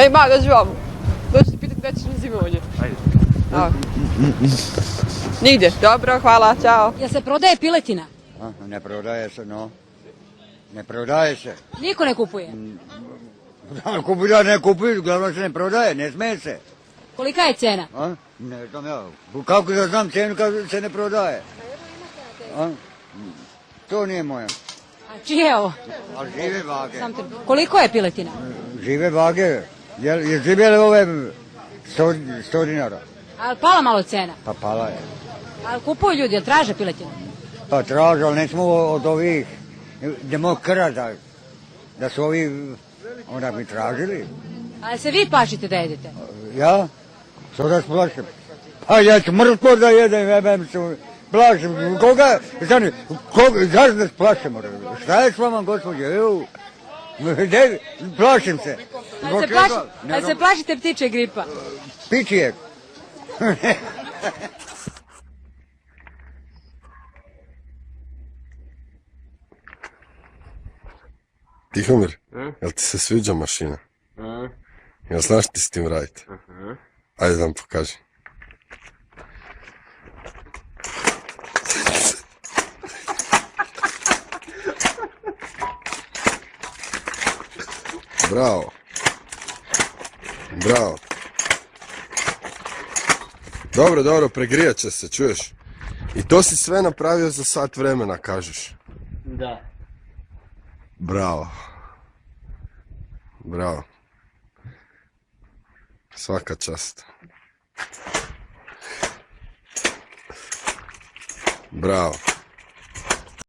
Ej, ma, dođi vam. Dođi ti pitati gdje ćeš na zimovanje. Ajde. Nigdje. Dobro, hvala, čao. Jel se prodaje piletina? Ne prodaje se, no. Ne prodaje se. Niko ne kupuje. Kupuju, ne kupuju, uglavnom se ne prodaje, ne smije se. Kolika je cena? Ne znam ja. Kako da znam cenu kad se ne prodaje? To nije moje. A čije je ovo? Ali žive vage. Koliko je piletina? Žive vage. Je živjeli ove 100 dinara. A pala malo cena? Pa pala je. A kupuju ljudi, jel traže piletinu? Pa traže, ali ne smo od ovih demokrata da su ovi onda bi tražili. A se vi plašite da jedete? Ja? Što da se plašim? Pa ja ću mrtvo da jedem, jebem se. Plašim, koga, zašto da se plašim? Šta je s vama, gospođe? Plašim se. A se plašite ptiče gripa? Pičijeg. Tihomir, jel ti se sviđa mašina? Jel znaš ti s tim raditi? Ajde da mi pokaži. Bravo. Bravo. Dobro, pregrijat će se, čuješ? I to si sve napravio za sat vremena, kažeš? Da. Bravo. Bravo. Svaka čast. Bravo.